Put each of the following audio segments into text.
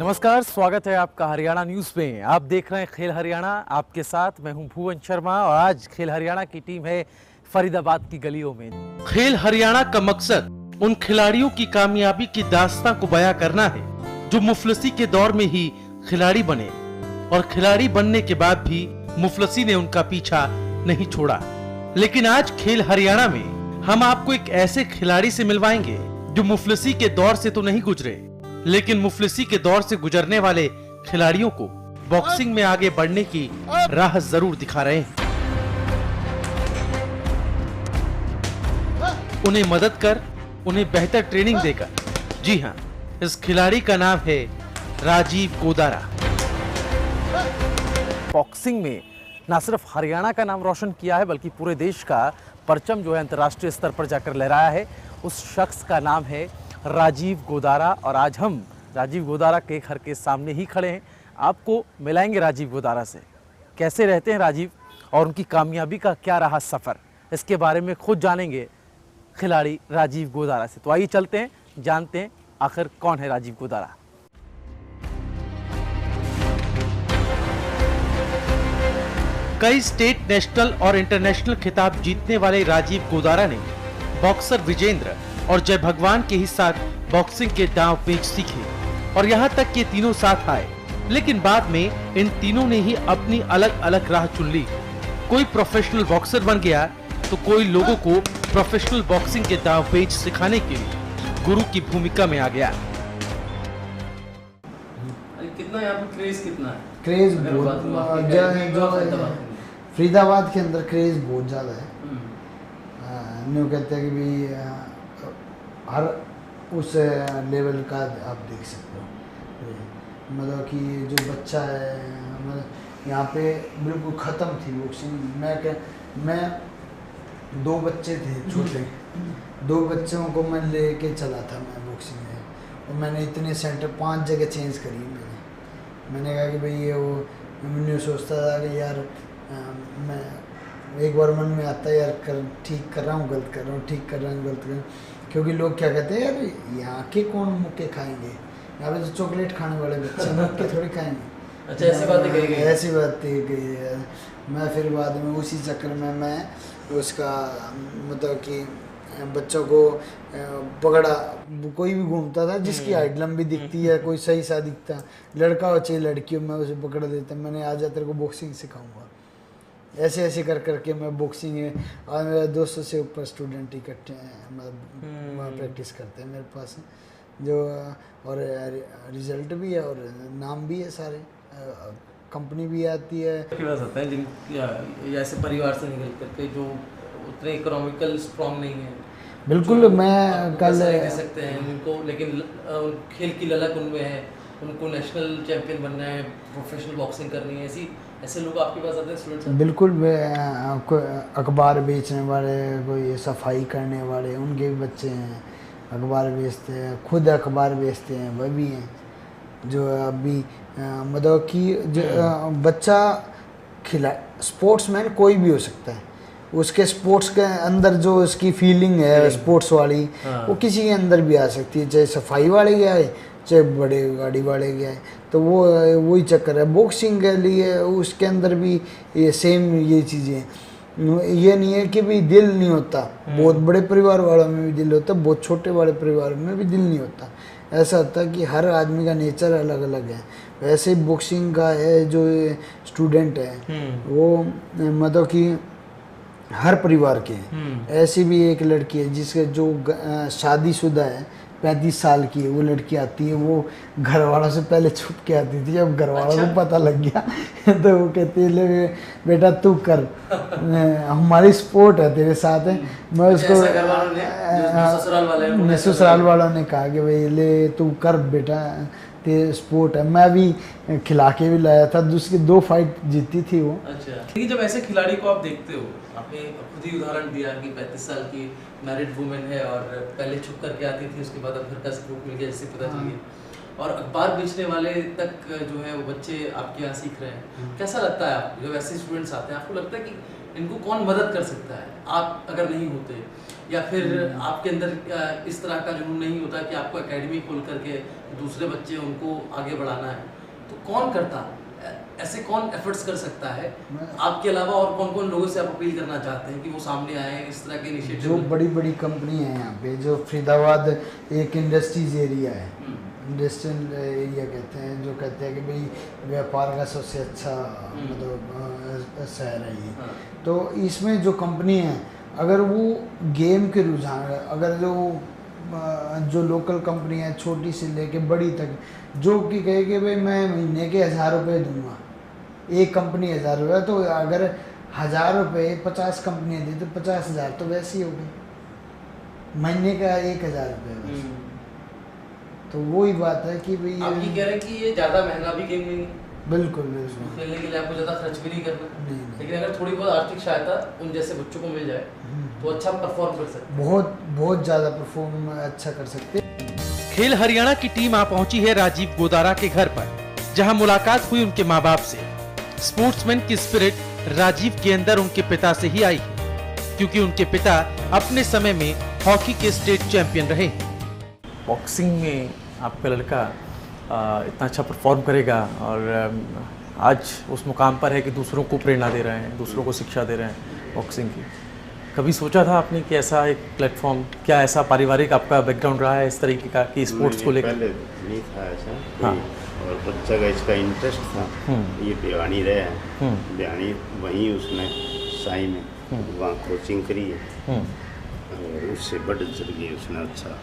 नमस्कार, स्वागत है आपका हरियाणा न्यूज में। आप देख रहे हैं खेल हरियाणा। आपके साथ मैं हूं भुवन शर्मा और आज खेल हरियाणा की टीम है फरीदाबाद की गलियों में। खेल हरियाणा का मकसद उन खिलाड़ियों की कामयाबी की दास्तां को बयां करना है जो मुफलिसी के दौर में ही खिलाड़ी बने और खिलाड़ी बनने के बाद भी मुफलिसी ने उनका पीछा नहीं छोड़ा। लेकिन आज खेल हरियाणा में हम आपको एक ऐसे खिलाड़ी से मिलवाएंगे जो मुफलिसी के दौर से तो नहीं गुजरे, लेकिन मुफलिसी के दौर से गुजरने वाले खिलाड़ियों को बॉक्सिंग में आगे बढ़ने की राह जरूर दिखा रहे हैं। उन्हें मदद कर, उन्हें बेहतर ट्रेनिंग देकर। जी हां, इस खिलाड़ी का नाम है राजीव गोदारा। बॉक्सिंग में न सिर्फ हरियाणा का नाम रोशन किया है बल्कि पूरे देश का परचम जो है अंतर्राष्ट्रीय स्तर पर जाकर लहराया है। उस शख्स का नाम है राजीव गोदारा और आज हम राजीव गोदारा के घर के सामने ही खड़े हैं। आपको मिलाएंगे राजीव गोदारा से। कैसे रहते हैं राजीव और उनकी कामयाबी का क्या रहा सफ़र, इसके बारे में खुद जानेंगे खिलाड़ी राजीव गोदारा से। तो आइए चलते हैं, जानते हैं आखिर कौन है राजीव गोदारा। कई स्टेट, नेशनल और इंटरनेशनल खिताब जीतने वाले राजीव गोदारा ने बॉक्सर विजेंद्र और जय भगवान के ही साथ बॉक्सिंग के दांव पेच सीखे और यहाँ तक कि तीनों साथ आए। लेकिन बाद में इन तीनों ने ही अपनी अलग अलग राह चुन ली। कोई प्रोफेशनल बॉक्सर बन गया तो कोई लोगों को प्रोफेशनल बॉक्सिंग के दांव पेच सिखाने के लिए गुरु की भूमिका में आ गया। कितना यहाँ पे क्रेज कितना है? क्रेज बहुत जो फरीदाबाद के अंदर क्रेज बहुत ज़्यादा है। न्यू कहते हैं कि भी हर उस लेवल का आप देख सकते हो। मतलब कि जो बच्चा है, मतलब यहाँ पे बिल्कुल ख़त्म थी बॉक्सिंग। मैं दो बच्चे थे छोटे, दो बच्चों को मैं लेके चला था मैं बॉक्सिंग में और मैंने इतने सेंटर 5 जगह चेंज करी। मैंने कहा कि भाई ये वो मैंने सोचता था कि यार मैं एक बार मन में आता है यार ठीक कर रहा हूँ, गलत कर रहा हूँ, ठीक कर रहा हूँ, गलत कर रहा हूँ। क्योंकि लोग क्या कहते हैं यार यहाँ के कौन मुक्के खाएंगे, यहाँ पे तो चॉकलेट खाने वाले बच्चे मुक्के थोड़ी खाएंगे। अच्छा, ऐसी बातें कही गई? ऐसी बातें कही है। मैं फिर बाद में उसी चक्कर में मैं उसका मतलब कि बच्चों को पकड़ा। कोई भी घूमता था जिसकी हाइट लंबी दिखती है, कोई सही सा दिखता, लड़का हो चाहे लड़की हो, मैं उसे पकड़ देता। मैंने आज तेरे को बॉक्सिंग सिखाऊंगा। ऐसे ऐसे कर करके मैं बॉक्सिंग में और मेरे 200 से ऊपर स्टूडेंट इकट्ठे हैं, मतलब प्रैक्टिस करते हैं मेरे पास जो, और रिजल्ट भी है और नाम भी है, सारे कंपनी भी आती है। होते हैं जिन ऐसे परिवार से निकल करके जो उतने इकोनॉमिकल स्ट्रॉन्ग नहीं है। बिल्कुल, मैं कल दे सकते हैं उनको, लेकिन खेल की ललक उनमें है, उनको नेशनल चैंपियन बनना है, प्रोफेशनल बॉक्सिंग करनी है। ऐसे लोग आपके पास आते हैं स्टूडेंट्स? बिल्कुल, अखबार बेचने वाले, कोई सफाई करने वाले, उनके भी बच्चे हैं अखबार बेचते हैं, खुद अखबार बेचते हैं, वह भी हैं जो अभी मतलब कि बच्चा स्पोर्ट्समैन कोई भी हो सकता है। उसके स्पोर्ट्स के अंदर जो उसकी फीलिंग है स्पोर्ट्स वाली, वो किसी के अंदर भी आ सकती है, चाहे सफाई वाले गया है चाहे बड़े गाड़ी वाले गया है। तो वो वही चक्कर है बॉक्सिंग के लिए, उसके अंदर भी ये सेम ये चीज़ें। ये नहीं है कि भी दिल नहीं होता, बहुत बड़े परिवार वालों में भी दिल होता, बहुत छोटे बड़े परिवार में भी दिल नहीं होता। ऐसा होता है कि हर आदमी का नेचर अलग अलग है। वैसे ही बॉक्सिंग का है जो स्टूडेंट है वो मतलब कि हर परिवार के हैं। ऐसी भी एक लड़की है जिसके जो शादीशुदा है, 35 साल की है, वो लड़की आती है, वो घर वालों से पहले छुप के आती थी। अब घर वालों को पता लग गया तो वो कहती है ले बेटा तू कर, हमारी सपोर्ट है तेरे साथ है। मैं उसको ससुराल वालों ने कहा कि भाई ले तू कर बेटा, तेरे सपोर्ट है। मैं भी खिला के भी लाया था, दूसरी 2 फाइट जीती थी वो। अच्छा, लेकिन जब ऐसे खिलाड़ी को आप देखते हो, आपने खुद ही उदाहरण दिया कि 35 साल की मैरिड वुमेन है और पहले छुप करके आती थी, उसके बाद अब घर का सपोर्ट मिल गया जैसे पता चल गया, और अखबार बेचने वाले तक जो है वो बच्चे आपके यहाँ सीख रहे हैं। कैसा लगता है आपको जब ऐसे स्टूडेंट्स आते हैं? आपको लगता है कि इनको कौन मदद कर सकता है, आप अगर नहीं होते, या फिर आपके अंदर इस तरह का जुनून नहीं होता कि आपको एकेडमी खोल करके दूसरे बच्चे उनको आगे बढ़ाना है, तो कौन करता, ऐसे कौन एफर्ट्स कर सकता है आपके अलावा? और कौन कौन लोगों से आप अपील करना चाहते हैं कि वो सामने आए इस तरह के इनिशिएटिव? जो बड़ी बड़ी कंपनी है यहाँ पे, जो फरीदाबाद एक इंडस्ट्रीज एरिया है, इंडस्ट्रियल एरिया कहते हैं, जो कहते हैं कि भाई व्यापार का सबसे अच्छा मतलब शहर है ये। तो इसमें जो कंपनी है, अगर वो गेम के रुझान, अगर जो लोकल कंपनी है छोटी से लेके बड़ी तक, जो कि कहे कि भाई मैं महीने के 1000 रुपये दूंगा, एक कंपनी 1000 रुपये, तो अगर 1000 रुपये 50 कंपनियाँ दी तो 50,000 तो वैसे ही हो गई, महीने का 1000 रुपये। तो वही बात है कि भाई आप ये कह रहे हैं कि ये ज़्यादा महंगा भी गेम नहीं, बिल्कुल बिल्कुल खेलने के लिए आपको ज़्यादा खर्च भी नहीं करना, नहीं। लेकिन अगर थोड़ी बहुत आर्थिक सहायता उन जैसे बच्चों को मिल जाए तो अच्छा परफॉर्म कर सकते हैं। बहुत ज़्यादा परफॉर्म अच्छा कर सकते हैं। खेल हरियाणा की टीम आ पहुंची है राजीव गोदारा के घर पर, जहां मुलाकात हुई उनके मां बाप से। स्पोर्ट्समैन की स्पिरिट राजीव के अंदर उनके पिता से ही आई है, क्योंकि उनके पिता अपने समय में हॉकी के स्टेट चैंपियन रहे। बॉक्सिंग में आपका लड़का इतना अच्छा परफॉर्म करेगा और आज उस मुकाम पर है कि दूसरों को प्रेरणा दे रहे हैं, दूसरों को शिक्षा दे रहे हैं बॉक्सिंग की। कभी सोचा था आपने कि ऐसा एक प्लेटफॉर्म, क्या ऐसा पारिवारिक आपका बैकग्राउंड रहा है इस तरीके का कि स्पोर्ट्स को लेकर? पहले नहीं था ऐसा हाँ। और बच्चा का इसका इंटरेस्ट था, ये भिवानी रहा है, भिवानी वहीं उसने साई में वहाँ कोचिंग करी है और उससे बढ़ चढ़ गई उसने, अच्छा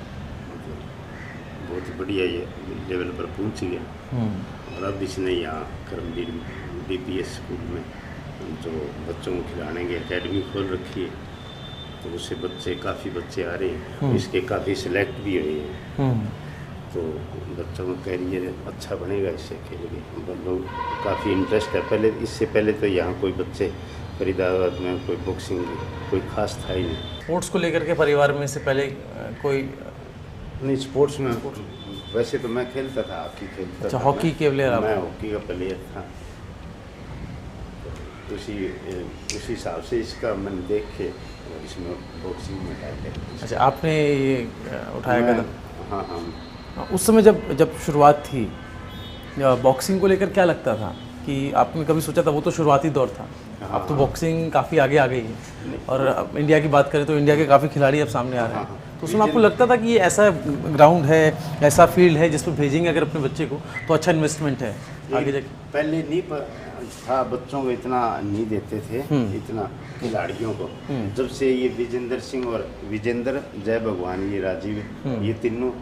बहुत बढ़िया ये लेवल पर पहुँच गया। और अब इसने यहाँ करमवीर DPS स्कूल में जो बच्चों को खिलाने की एकेडमी खोल रखी है, तो उससे काफ़ी बच्चे आ रहे हैं, इसके काफ़ी सिलेक्ट भी हुए हैं। तो बच्चों का कैरियर अच्छा बनेगा इससे खेल के, लोग काफ़ी इंटरेस्ट है। इससे पहले तो यहाँ कोई बच्चे फरीदाबाद में कोई बॉक्सिंग कोई खास था ही नहीं। स्पोर्ट्स को लेकर के परिवार में से पहले कोई नहीं, स्पोर्ट्स में वैसे तो मैं खेलता था, हॉकी खेलता अच्छा, था। हॉकी के प्लेयर आप? मैं हॉकी का प्लेयर था। उसी हिसाब से इसका मैंने देख के इसमें बॉक्सिंग में डाल दिया। अच्छा, आपने ये उठाया कदम? हाँ हाँ। उस समय जब शुरुआत थी बॉक्सिंग को लेकर, क्या लगता था कि आपने कभी सोचा था? वो तो शुरुआती दौर था, अब तो बॉक्सिंग काफ़ी आगे आ गई है और अब इंडिया की बात करें तो इंडिया के काफ़ी खिलाड़ी अब सामने आ रहे हैं। तो उसमें आपको लगता था कि ये ऐसा ग्राउंड है, ऐसा फील्ड है जिस पर भेजेंगे अगर अपने बच्चे को तो अच्छा इन्वेस्टमेंट है आगे जाके? पहले नहीं था, बच्चों को इतना नहीं देते थे, इतना खिलाड़ियों को। जब से ये विजेंद्र सिंह और विजेंद्र जय भगवान, ये राजीव, ये तीनों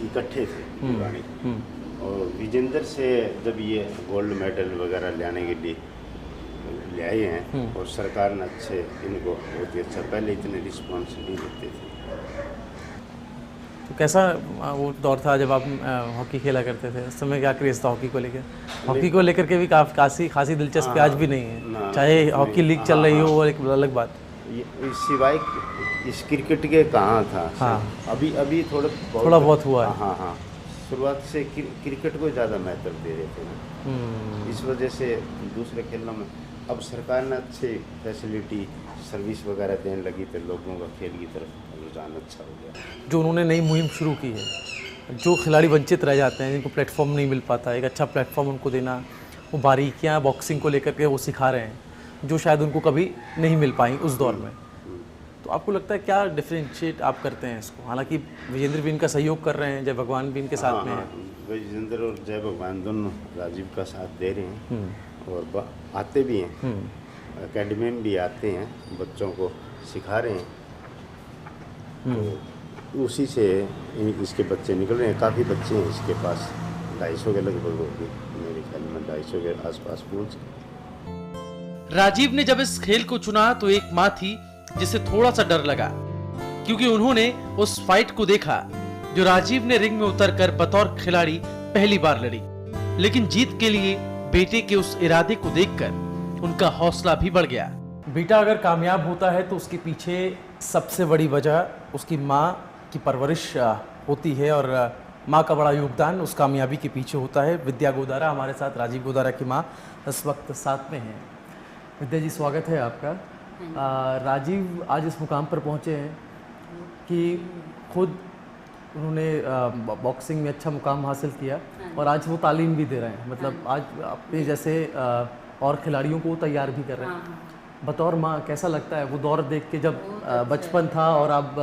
इकट्ठे थे भिवानी, और विजेंद्र से जब ये गोल्ड मेडल वगैरह लाने के लिए ले आए हैं, और सरकार ने अच्छे इनको बहुत ही अच्छा, पहले इतने रिस्पॉन्स नहीं देते थे। तो कैसा वो दौर था जब आप हॉकी खेला करते थे? उस समय क्या क्रेज़ था हॉकी को लेकर? हॉकी को लेकर के भी खासी दिलचस्पी आज भी नहीं है, चाहे हॉकी लीग चल रही हो, वो एक अलग बात। ये सिवाय इस क्रिकेट के कहाँ था? हाँ। अभी थोड़ा बहुत हुआ है। हाँ हाँ, शुरुआत से क्रिकेट को ज़्यादा महत्व दे रहे थे ना, इस वजह से दूसरे खेलों में अब सरकार ने अच्छी फैसिलिटी सर्विस वगैरह देने लगी, तो लोगों का खेल की तरफ रुझान अच्छा हो गया। जो उन्होंने नई मुहिम शुरू की है, जो खिलाड़ी वंचित रह जाते हैं, जिनको प्लेटफॉर्म नहीं मिल पाता, एक अच्छा प्लेटफॉर्म उनको देना, वो बारीकियाँ बॉक्सिंग को लेकर के वो सिखा रहे हैं जो शायद उनको कभी नहीं मिल पाई उस दौर में। तो आपको लगता है क्या डिफरेंशिएट आप करते हैं इसको? हालांकि विजेंद्र भी इनका सहयोग कर रहे हैं, जय भगवान भी इनके साथ में है। विजेंद्र और जय भगवान दोनों राजीव का साथ दे रहे हैं और आते भी हैं, एकेडमी में भी आते हैं, बच्चों को सिखा रहे हैं। तो उसी से इसके बच्चे निकल रहे हैं, काफ़ी बच्चे हैं इसके पास, 250 के लगभग होगी, मेरे ख्याल में 250 के आसपास पहुँच। राजीव ने जब इस खेल को चुना तो एक माँ थी जिसे थोड़ा सा डर लगा, क्योंकि उन्होंने उस फाइट को देखा जो राजीव ने रिंग में उतरकर बतौर खिलाड़ी पहली बार लड़ी। लेकिन जीत के लिए बेटे के उस इरादे को देखकर उनका हौसला भी बढ़ गया। बेटा अगर कामयाब होता है तो उसके पीछे सबसे बड़ी वजह उसकी माँ की परवरिश होती है और माँ का बड़ा योगदान उस कामयाबी के पीछे होता है। विद्या गोदारा हमारे साथ, राजीव गोदारा की माँ इस वक्त साथ में हैं। विद्या जी, स्वागत है आपका। राजीव आज इस मुकाम पर पहुँचे हैं कि खुद उन्होंने बॉक्सिंग में अच्छा मुकाम हासिल किया और आज वो तालीम भी दे रहे हैं, मतलब आज अपने जैसे और खिलाड़ियों को तैयार भी कर रहे हैं। बतौर माँ कैसा लगता है वो दौर देख के जब बचपन था और अब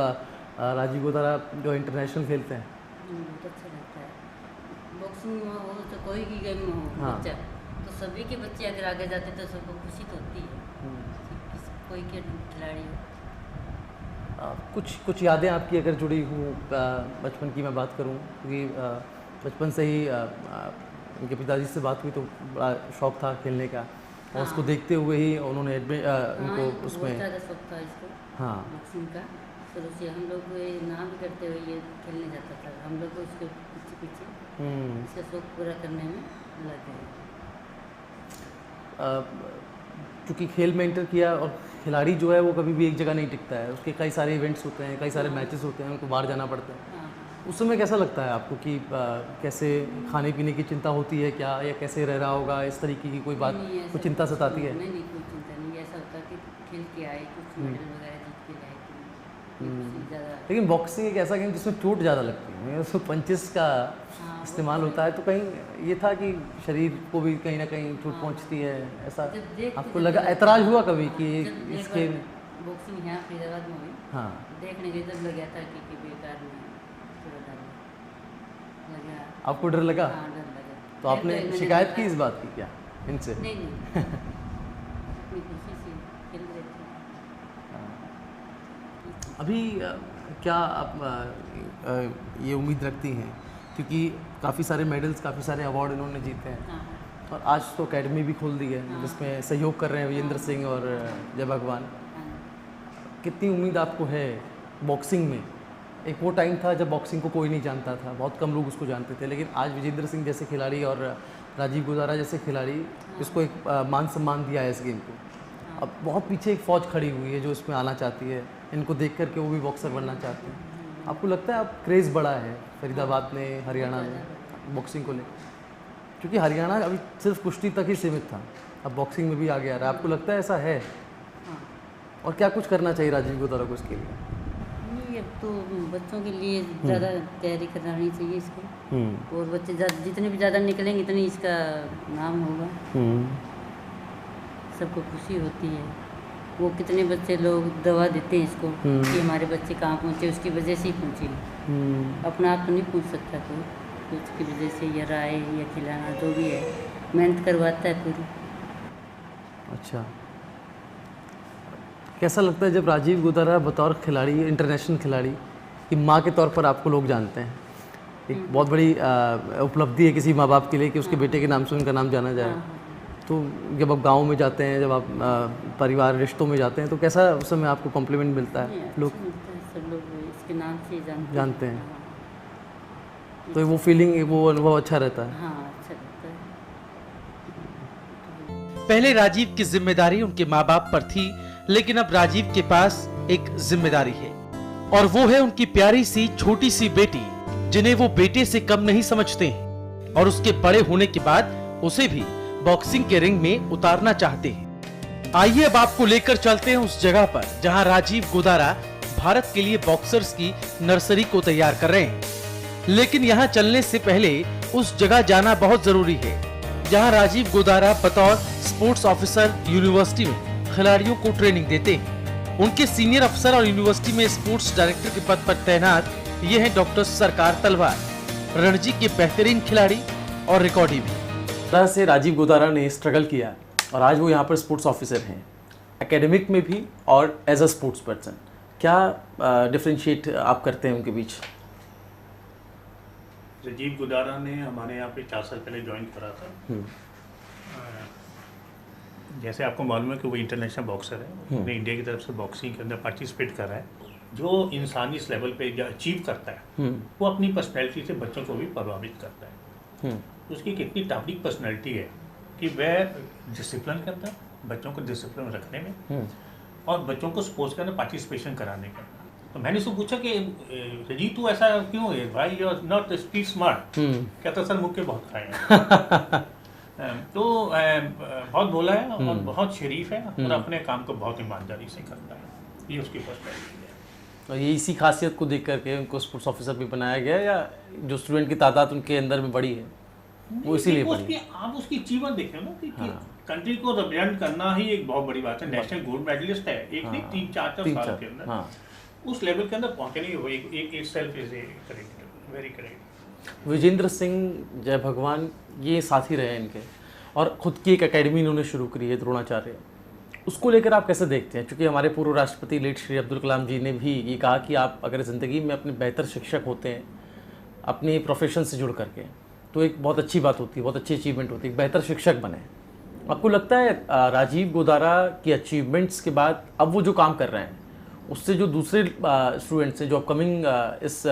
राजीव गोदारा जो इंटरनेशनल खेलते हैं? बहुत अच्छा लगता है। बॉक्सिंग में हो तो कोई भी गेम में हो हाँ। बच्चा, तो सभी के बच्चे अगर आगे जाते तो सबको खुशी तो होती है। कोई के खिलाड़ी हो। कुछ यादें आपकी अगर जुड़ी हूँ बचपन की मैं बात करूँ, क्योंकि बचपन से ही उनके पिताजी से बात हुई तो बड़ा शौक था खेलने का और उसको देखते हुए ही उन्होंने उनको उसमें बहुत ज़्यादा शौक था इसको हाँ बॉक्सिंग का। शुरू से हम लोग ये नाम करते हुए ये खेलने जाता था, हम लोग को उसके पीछे पीछे इसका शौक पूरा करने में लग गए। क्योंकि खेल में एंटर किया और खिलाड़ी जो है वो कभी भी एक जगह नहीं टिकता है, उसके कई सारे इवेंट्स होते हैं, कई सारे मैचेस होते हैं, उनको बाहर जाना पड़ता है। हाँ उस समय कैसा लगता है आपको कि कैसे खाने पीने की चिंता होती है क्या, या कैसे रह रहा होगा, इस तरीके की कोई बात, नहीं, ऐसा कोई चिंता कुछ सताती है? नहीं कोई चिंता नहीं, ऐसा होता कि खेल के आए कुछ मेडल वगैरह जीत के लाए कि ज़्यादा। लेकिन बॉक्सिंग एक ऐसा गेम जिसमें चोट ज़्यादा लगती है, उसमें पंचेस का इस्तेमाल होता है, तो कहीं ये था कि शरीर को भी कहीं ना कहीं चोट पहुंचती है, ऐसा आपको लगा, ऐतराज हुआ कभी कि इसके? बॉक्सिंग यहाँ फरीदाबाद में हुई, हाँ देखने के जब लग गया था कि बेकार में थोड़ा डर लगा। आपको डर लगा? हाँ डर लगा। तो आपने मैंने शिकायत देखा- की इस बात की क्या इनसे? नहीं नहीं अपनी खुशी से खेल रहे थे। अभी क्या आप ये उम्मीद रखती हैं, क्योंकि काफ़ी सारे मेडल्स, काफ़ी सारे अवार्ड इन्होंने जीते हैं हाँ और आज तो एकेडमी भी खोल दी है जिसमें सहयोग कर रहे हैं विजेंद्र सिंह और जय भगवान, हाँ कितनी उम्मीद आपको है बॉक्सिंग में? एक वो टाइम था जब बॉक्सिंग को कोई नहीं जानता था, बहुत कम लोग उसको जानते थे, लेकिन आज विजेंद्र सिंह जैसे खिलाड़ी और राजीव गोदारा जैसे खिलाड़ी इसको एक मान सम्मान दिया है इस गेम को। अब बहुत पीछे एक फ़ौज खड़ी हुई है जो इसमें आना चाहती है, इनको देख कर के वो भी बॉक्सर बनना चाहते हैं। आपको लगता है अब क्रेज़ बढ़ा है फरीदाबाद में, हरियाणा में बॉक्सिंग को लेकर? क्योंकि हरियाणा अभी सिर्फ कुश्ती तक ही सीमित था, अब बॉक्सिंग में भी आगे आ रहा है, आपको लगता है ऐसा है? हाँ। और क्या कुछ करना चाहिए राजीव गोदारा को इसके लिए? नहीं अब तो बच्चों के लिए ज़्यादा तैयारी करानी चाहिए इसको, और बच्चे जितने भी ज़्यादा निकलेंगे इतनी इसका नाम होगा, सबको खुशी होती है। वो कितने बच्चे लोग दवा देते हैं इसको कि हमारे बच्चे कहाँ पहुँचे, उसकी वजह से ही पहुँचे, अपना आप तो नहीं पूछ सकता कोई, उसकी वजह से या राय या खिलाना जो भी है मेहनत करवाता है पूरी। अच्छा, कैसा लगता है जब राजीव गोदारा बतौर खिलाड़ी, इंटरनेशनल खिलाड़ी की माँ के तौर पर आपको लोग जानते हैं? एक बहुत बड़ी उपलब्धि है किसी माँ बाप के लिए कि उसके बेटे के नाम से उनका नाम जाना जाए। तो जब आप गांव में जाते हैं, जब आप परिवार रिश्तों में जाते हैं, तो कैसा उस समय आपको कॉम्प्लीमेंट मिलता है? लोग सब लोग इसके नाम से ही जानते हैं, तो वो फीलिंग, वो अनुभव अच्छा रहता है। हाँ अच्छा लगता है। पहले राजीव की जिम्मेदारी उनके माँ बाप पर थी, लेकिन अब राजीव के पास एक जिम्मेदारी है और वो है उनकी प्यारी सी छोटी सी बेटी, जिन्हें वो बेटे से कम नहीं समझते हैं और उसके बड़े होने के बाद उसे भी बॉक्सिंग के रिंग में उतारना चाहते हैं। आइए अब आपको लेकर चलते हैं उस जगह पर जहां राजीव गोदारा भारत के लिए बॉक्सर्स की नर्सरी को तैयार कर रहे हैं। लेकिन यहां चलने से पहले उस जगह जाना बहुत जरूरी है जहां राजीव गोदारा बतौर स्पोर्ट्स ऑफिसर यूनिवर्सिटी में खिलाड़ियों को ट्रेनिंग देते हैं। उनके सीनियर अफसर और यूनिवर्सिटी में स्पोर्ट्स डायरेक्टर के पद पर तैनात ये हैं डॉक्टर सरकार तलवार, रणजी के बेहतरीन खिलाड़ी और रिकॉर्डी भी। तरह से राजीव गोदारा ने स्ट्रगल किया और आज वो यहाँ पर स्पोर्ट्स ऑफिसर हैं, एकेडमिक में भी और एज अ स्पोर्ट्स पर्सन। क्या डिफरेंशिएट आप करते हैं उनके बीच? राजीव गोदारा ने हमारे यहाँ पे 4 साल पहले ज्वाइन करा था। जैसे आपको मालूम है कि वो इंटरनेशनल बॉक्सर है, अपने इंडिया की तरफ से बॉक्सिंग के अंदर पार्टिसिपेट कर रहा है। जो इंसान इस लेवल पे अचीव करता है वो अपनी पर्सनैलिटी से बच्चों को भी प्रभावित करता है। उसकी कितनी टापिक पर्सनैलिटी है कि वह डिसिप्लिन करता है, बच्चों को डिसिप्लिन रखने में और बच्चों को स्पोर्ट्स के अंदर पार्टिसिपेशन कराने का। तो मैंने उसको पूछा कि राजीव तू ऐसा क्यों है भाई, you are not speed smart. कहता सर मुक्के बहुत खाए हैं। तो बहुत बोला है और बहुत शरीफ है और अपने काम को बहुत ईमानदारी से करता है, ये उसकी पर्सनैलिटी है। और ये इसी खासियत को देख करके उनको स्पोर्ट्स ऑफिसर भी बनाया गया, या जो स्टूडेंट की तादाद उनके अंदर में बड़ी है वो इसीलिए बड़ी है? आप उसकी अचीवमेंट देखें ना कि कंट्री को रिप्रेजेंट करना ही एक बहुत बड़ी बात है। नेशनल गोल्ड मेडलिस्ट है, एक नहीं 3-4 साल के अंदर उस लेवल के अंदर पहुंचने की वो एक self is very correct. Vijender Singh जय भगवान ये साथी रहे इनके, और ख़ुद की एक एकेडमी इन्होंने शुरू करी है द्रोणाचार्य। उसको लेकर आप कैसे देखते हैं? क्योंकि हमारे पूर्व राष्ट्रपति लेट श्री अब्दुल कलाम जी ने भी ये कहा कि आप अगर ज़िंदगी में अपने बेहतर शिक्षक होते हैं अपने प्रोफेशन से जुड़ करके, तो एक बहुत अच्छी बात होती है, बहुत अच्छी अचीवमेंट होती है, बेहतर शिक्षक बने। आपको लगता है राजीव गोदारा की अचीवमेंट्स के बाद अब वो जो काम कर रहे हैं उससे जो दूसरे स्टूडेंट्स हैं जो अपकमिंग इस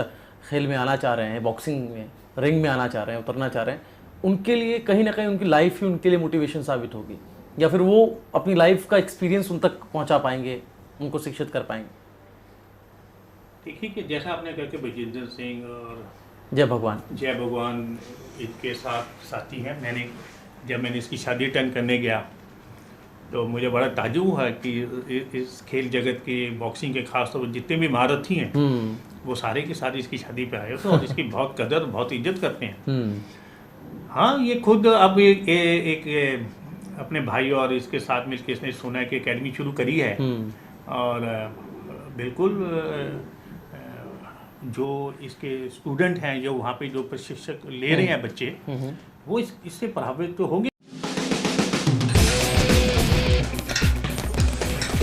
खेल में आना चाह रहे हैं, बॉक्सिंग में रिंग में आना चाह रहे हैं, उतरना चाह रहे हैं, उनके लिए कहीं ना कहीं उनकी लाइफ ही उनके लिए मोटिवेशन साबित होगी, या फिर वो अपनी लाइफ का एक्सपीरियंस उन तक पहुंचा पाएंगे, उनको शिक्षित कर पाएंगे? देखिए कि जैसा आपने कहा कि विजेंद्र सिंह और जय भगवान इनके साथ साथी हैं। जब मैंने इसकी शादी अटेंड करने गया तो मुझे बड़ा ताज्जुब हुआ कि इस खेल जगत के बॉक्सिंग के खास तौर पर जितने भी महारथी हैं वो सारे के सारे इसकी शादी पे आए थे और इसकी बहुत कदर बहुत इज्जत करते हैं। हाँ, ये खुद अब एक अपने भाई और इसके साथ मिलकर इसने सोना की एकेडमी शुरू करी है और बिल्कुल जो इसके स्टूडेंट हैं जो वहाँ पे जो प्रशिक्षक ले रहे हैं बच्चे वो इससे प्रभावित तो होंगे।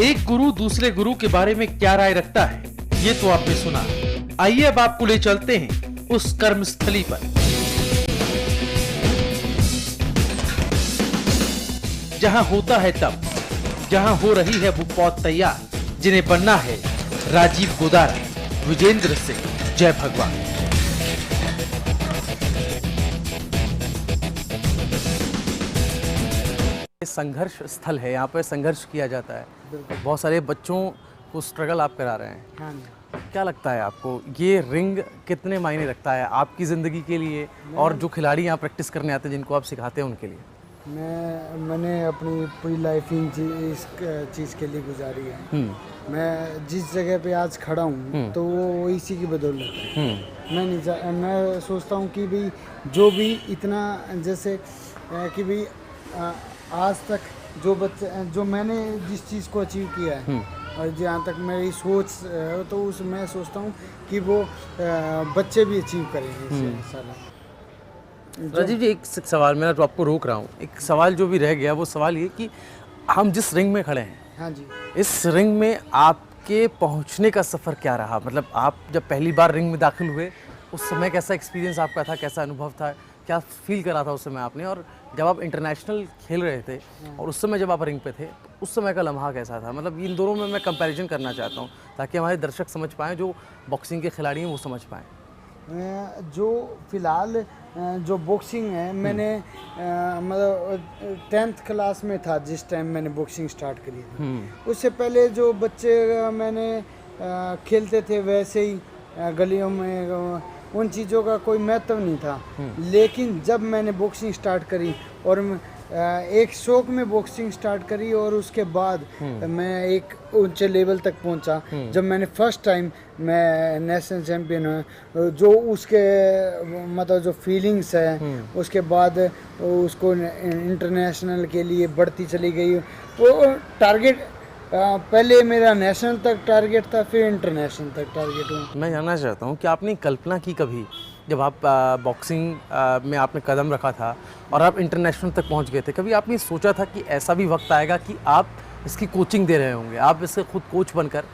एक गुरु दूसरे गुरु के बारे में क्या राय रखता है ये तो आपने सुना। आइए अब आपको ले चलते हैं उस कर्मस्थली पर जहां होता है तब, जहां हो रही है वो पौध तैयार जिन्हें बनना है राजीव गोदारा, विजेंद्र सिंह, जय भगवान। संघर्ष स्थल है, यहाँ पे संघर्ष किया जाता है, बहुत सारे बच्चों को स्ट्रगल आप करा रहे हैं। हाँ, क्या लगता है आपको ये रिंग कितने मायने रखता है आपकी ज़िंदगी के लिए और जो खिलाड़ी यहाँ प्रैक्टिस करने आते हैं जिनको आप सिखाते हैं उनके लिए? मैंने अपनी पूरी लाइफ इस चीज़ के लिए गुजारी है। मैं जिस जगह पे आज खड़ा हूँ तो वो इसी की बदौलत है। मैं सोचता हूँ कि भाई जो भी इतना जैसे कि भाई आज तक जो बच्चे जो मैंने जिस चीज़ को अचीव किया है और जहाँ तक मेरी सोच है तो उस मैं सोचता हूँ कि वो बच्चे भी अचीव करेंगे इससे सारा। राजीव जी, एक सवाल मैं तो आपको रोक रहा हूँ, एक सवाल जो भी रह गया वो सवाल ये कि हम जिस रिंग में खड़े हैं, हाँ जी, इस रिंग में आपके पहुँचने का सफ़र क्या रहा? मतलब आप जब पहली बार रिंग में दाखिल हुए उस समय कैसा एक्सपीरियंस आपका था, कैसा अनुभव था, क्या फील करा था उस समय आपने? और जब आप इंटरनेशनल खेल रहे थे और उस समय जब आप रिंग पे थे तो उस समय का लम्हा कैसा था? मतलब इन दोनों में मैं कंपैरिजन करना चाहता हूँ ताकि हमारे दर्शक समझ पाएँ, जो बॉक्सिंग के खिलाड़ी हैं वो समझ पाएँ। जो फ़िलहाल जो बॉक्सिंग है मैंने मतलब 10th क्लास में था जिस टाइम मैंने बॉक्सिंग स्टार्ट करी थी। उससे पहले जो बच्चे मैंने खेलते थे वैसे ही गलियों में, उन चीज़ों का कोई महत्व नहीं था। लेकिन जब मैंने बॉक्सिंग स्टार्ट करी और एक शौक में बॉक्सिंग स्टार्ट करी और उसके बाद मैं एक ऊंचे लेवल तक पहुंचा। जब मैंने फर्स्ट टाइम मैं नेशनल चैम्पियन हुआ, जो उसके मतलब जो फीलिंग्स है उसके बाद उसको इंटरनेशनल के लिए बढ़ती चली गई। वो टारगेट पहले मेरा नेशनल तक टारगेट था, फिर इंटरनेशनल तक टारगेट हुआ। मैं जानना चाहता हूँ कि आपने कल्पना की कभी जब आप बॉक्सिंग में आपने कदम रखा था और आप इंटरनेशनल तक पहुँच गए थे, कभी आपने सोचा था कि ऐसा भी वक्त आएगा कि आप इसकी कोचिंग दे रहे होंगे, आप इससे खुद कोच बनकर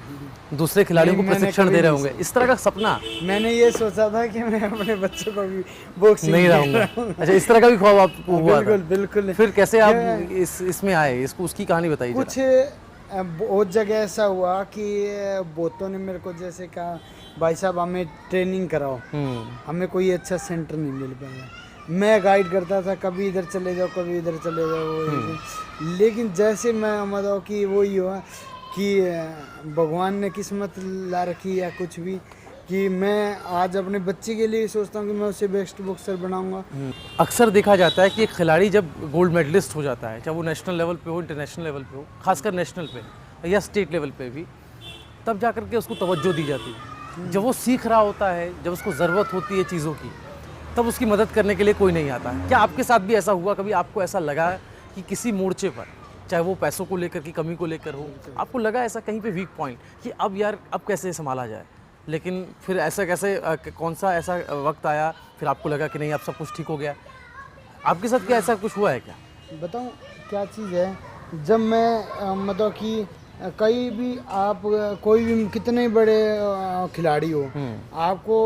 दूसरे खिलाड़ियों को प्रशिक्षण दे रहे होंगे, इस तरह का सपना? मैंने ये सोचा था कि मैं अपने बच्चों को भी बॉक्सिंग नहीं रहूँगा। अच्छा, इस तरह का भी ख्वाब आपको हुआ था? बिल्कुल। फिर कैसे आप इसमें आए, इसको उसकी कहानी बताइए। कुछ बहुत जगह ऐसा हुआ कि बहुतों ने मेरे को जैसे कहा भाई साहब हमें ट्रेनिंग कराओ, हमें कोई अच्छा सेंटर नहीं मिल पाया। मैं गाइड करता था, कभी इधर चले जाओ कभी इधर चले जाओ। लेकिन जैसे मैं मतलब कि वही हुआ कि भगवान ने किस्मत ला रखी या कुछ भी कि मैं आज अपने बच्चे के लिए सोचता हूँ कि मैं उसे बेस्ट बॉक्सर बनाऊंगा। अक्सर देखा जाता है कि एक खिलाड़ी जब गोल्ड मेडलिस्ट हो जाता है, चाहे वो नेशनल लेवल पे हो, इंटरनेशनल लेवल पे हो, खासकर नेशनल पे या स्टेट लेवल पे भी, तब जा कर के उसको तवज्जो दी जाती है। जब वो सीख रहा होता है, जब उसको ज़रूरत होती है चीज़ों की, तब उसकी मदद करने के लिए कोई नहीं आता है। क्या आपके साथ भी ऐसा हुआ? कभी आपको ऐसा लगा कि किसी मोर्चे पर, चाहे वो पैसों को लेकर की कमी को लेकर हो, आपको लगा ऐसा कहीं पे वीक पॉइंट कि अब यार अब कैसे संभाला जाए, लेकिन फिर ऐसा कैसे कौन सा ऐसा वक्त आया फिर आपको लगा कि नहीं अब सब कुछ ठीक हो गया? आपके साथ क्या ऐसा कुछ हुआ है क्या? बताऊं क्या चीज़ है, जब मैं मतलब कि कहीं भी आप कोई भी कितने बड़े खिलाड़ी हो, आपको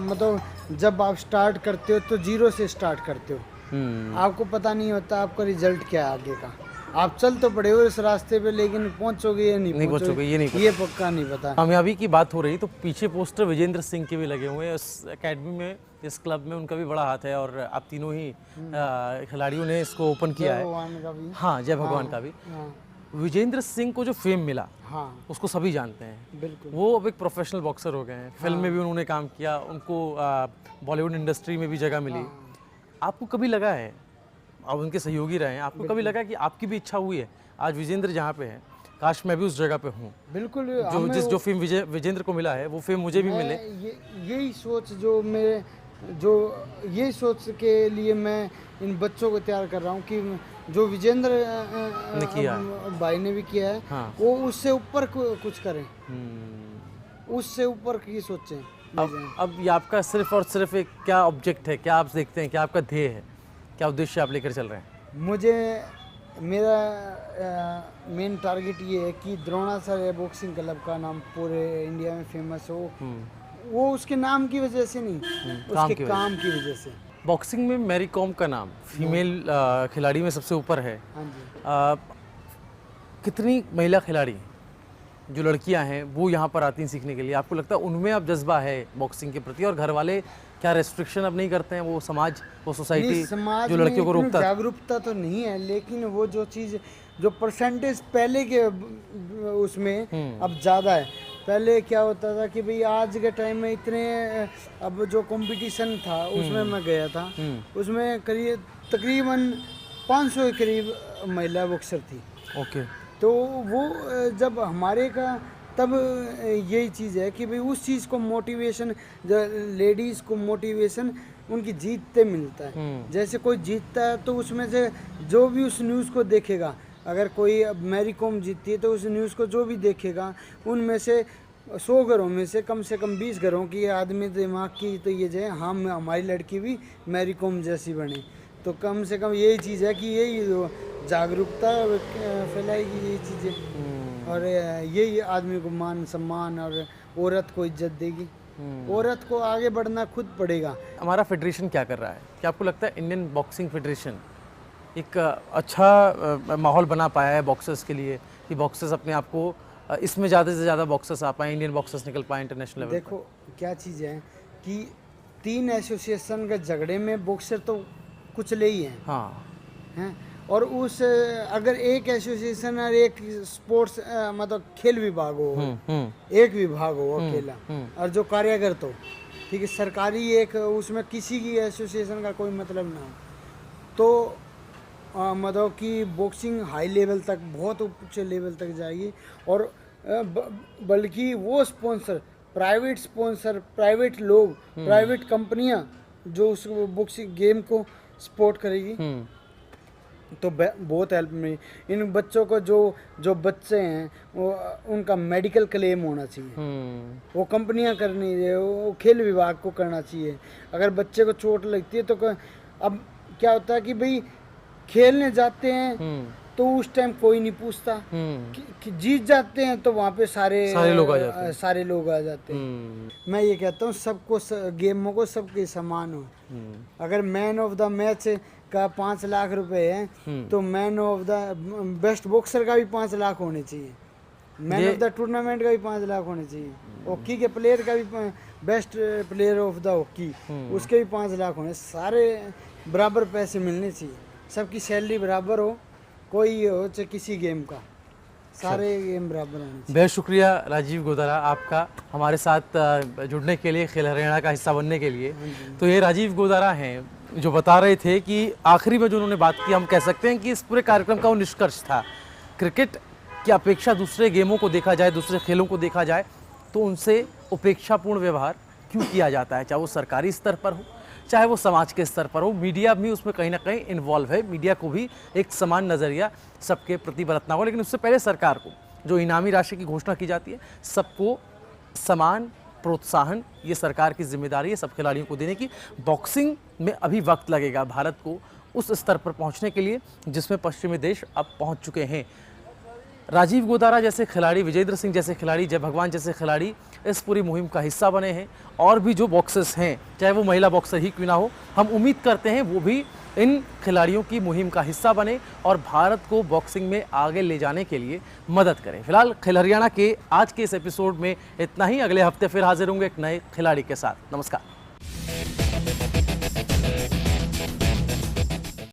मतलब जब आप स्टार्ट करते हो तो जीरो से स्टार्ट करते हो। आपको पता नहीं होता आपका रिजल्ट क्या है आगे का। आप चल तो पड़े हो इस रास्ते पे, लेकिन पहुंचोगे या नहीं पहुंचोगे ये पक्का नहीं पता। कामयाबी की बात हो रही तो पीछे पोस्टर विजेंद्र सिंह के भी लगे हुए हैं। इस एकेडमी में, इस क्लब में उनका भी बड़ा हाथ है और आप तीनों ही खिलाड़ियों ने इसको ओपन किया है। भगवान का भी। हाँ, जय भगवान का भी। विजेंद्र सिंह को जो फेम मिला, हाँ उसको सभी जानते हैं। बिल्कुल। वो अब एक प्रोफेशनल बॉक्सर हो गए हैं। फिल्म में भी उन्होंने काम किया, उनको बॉलीवुड इंडस्ट्री में भी जगह मिली। आपको कभी लगा है, अब उनके सहयोगी रहे हैं, आपको कभी लगा कि आपकी भी इच्छा हुई है आज विजेंद्र जहाँ पे है, काश मैं भी उस जगह पे हूँ? बिल्कुल। जो फेम विजेंद्र को मिला है वो फेम मुझे भी मिले। यही सोच यही सोच के लिए मैं इन बच्चों को तैयार कर रहा हूँ कि जो विजेंद्र ने किया, भाई ने भी किया है, हाँ। वो उससे ऊपर कुछ करें, उससे ऊपर की सोचें। अब ये आपका सिर्फ और सिर्फ एक क्या ऑब्जेक्ट है, क्या आप देखते हैं, क्या आपका ध्येय है, क्या उद्देश्य आप लेकर चल रहे हैं? मुझे मेरा मेन टारगेट ये है कि द्रोणाचार्य बॉक्सिंग क्लब का नाम पूरे इंडिया में फेमस हो। वो उसके नाम की वजह से नहीं, उसके काम की वजह से। बॉक्सिंग में मैरी कॉम का नाम फीमेल खिलाड़ी में सबसे ऊपर है। हाँ जी। कितनी महिला खिलाड़ी जो लड़कियां हैं वो यहाँ पर आती हैं सीखने के लिए? आपको लगता है उनमें अब जज्बा है बॉक्सिंग के प्रति? और घर वाले क्या रेस्ट्रिक्शन अब नहीं करते हैं? वो समाज, वो सोसाइटी जो लड़कियों को रोकता है? जागरूकता तो नहीं है, लेकिन वो जो चीज़, जो परसेंटेज पहले के उसमें अब ज़्यादा है। पहले क्या होता था कि भाई आज के टाइम में इतने, अब जो कंपटीशन था उसमें मैं गया था, उसमें तकरीबन 500 के करीब महिला बॉक्सर थी। ओके। तो वो जब हमारे का, तब यही चीज़ है कि भाई उस चीज़ को मोटिवेशन, लेडीज़ को मोटिवेशन उनकी जीतते मिलता है। जैसे कोई जीतता है तो उसमें से जो भी उस न्यूज़ को देखेगा, अगर कोई अब मैरी कॉम जीतती है तो उस न्यूज़ को जो भी देखेगा, उनमें से 100 घरों में से कम 20 घरों की आदमी दिमाग की तो ये जो हम हमारी लड़की भी मैरी कॉम जैसी बने। तो कम से कम यही चीज़ है कि यही जागरूकता फैलाएगी यही चीज़ें, और यही आदमी को मान सम्मान और औरत को इज्जत देगी। औरत को आगे बढ़ना खुद पड़ेगा। हमारा फेडरेशन क्या कर रहा है? क्या आपको लगता है इंडियन बॉक्सिंग फेडरेशन एक अच्छा माहौल बना पाया है बॉक्सर्स के लिए कि बॉक्सर्स अपने आप को इसमें ज़्यादा से ज़्यादा बॉक्सर्स आ पाए, इंडियन बॉक्सर्स निकल पाए इंटरनेशनल लेवल? देखो क्या चीज़ है कि 3 एसोसिएशन के झगड़े में बॉक्सर तो कुछ ले ही हैं। हाँ हैं, और उस अगर एक एसोसिएशन और एक स्पोर्ट्स मतलब खेल विभाग हो, एक विभाग हो अकेला, और जो कार्यरत हो, ठीक है, सरकारी एक, उसमें किसी की एसोसिएशन का कोई मतलब ना हो, तो मतलब कि बॉक्सिंग हाई लेवल तक, बहुत ऊंचे लेवल तक जाएगी। और बल्कि वो स्पॉन्सर, प्राइवेट लोग, प्राइवेट कंपनियां जो उस बॉक्सिंग गेम को सपोर्ट करेगी, तो बहुत हेल्प मिली। इन बच्चों को जो बच्चे हैं वो उनका मेडिकल क्लेम होना चाहिए, वो कंपनियां करनी चाहिए, वो खेल विभाग को करना चाहिए। अगर बच्चे को चोट लगती है तो अब क्या होता है कि भाई खेलने जाते हैं तो उस टाइम कोई नहीं पूछता, कि जीत जाते हैं तो वहाँ पे सारे लोग आ जाते हैं। मैं ये कहता हूँ सबको, गेमों को सबके समान हो। अगर मैन ऑफ द मैच का 5 लाख रुपए है तो man of the best boxer का भी 5 लाख होने चाहिए, मैन ऑफ द टूर्नामेंट का भी 5 लाख होने चाहिए, हॉकी के प्लेयर का भी, best player of the hockey उसके भी 5 लाख होने। सारे बराबर पैसे मिलने चाहिए, सबकी सैलरी बराबर हो, कोई हो चाहे किसी गेम का, सारे गेम बराबर होने चाहिए। बेहद शुक्रिया राजीव गोदारा आपका हमारे साथ जुड़ने के लिए, खेल हरियाणा का हिस्सा बनने के लिए। तो ये राजीव गोदारा हैं जो बता रहे थे कि आखिरी में जो उन्होंने बात की, हम कह सकते हैं कि इस पूरे कार्यक्रम का वो निष्कर्ष था। क्रिकेट की अपेक्षा दूसरे गेमों को देखा जाए, दूसरे खेलों को देखा जाए तो उनसे उपेक्षापूर्ण व्यवहार क्यों किया जाता है, चाहे वो सरकारी स्तर पर हो, चाहे वो समाज के स्तर पर हो। मीडिया भी उसमें कहीं ना कहीं इन्वॉल्व है। मीडिया को भी एक समान नज़रिया सबके प्रति बरतना होगा, लेकिन उससे पहले सरकार को जो इनामी राशि की घोषणा की जाती है, सबको समान प्रोत्साहन, ये सरकार की जिम्मेदारी है सब खिलाड़ियों को देने की। बॉक्सिंग में अभी वक्त लगेगा भारत को उस स्तर पर पहुंचने के लिए जिसमें पश्चिमी देश अब पहुंच चुके हैं। राजीव गोदारा जैसे खिलाड़ी, विजेंद्र सिंह जैसे खिलाड़ी, जय भगवान जैसे खिलाड़ी इस पूरी मुहिम का हिस्सा बने हैं। और भी जो बॉक्सर्स हैं, चाहे वो महिला बॉक्सर ही क्यों ना हो, हम उम्मीद करते हैं वो भी इन खिलाड़ियों की मुहिम का हिस्सा बने और भारत को बॉक्सिंग में आगे ले जाने के लिए मदद करें। फिलहाल खेल हरियाणा के आज के इस एपिसोड में इतना ही। अगले हफ्ते फिर हाजिर होंगे एक नए खिलाड़ी के साथ। नमस्कार।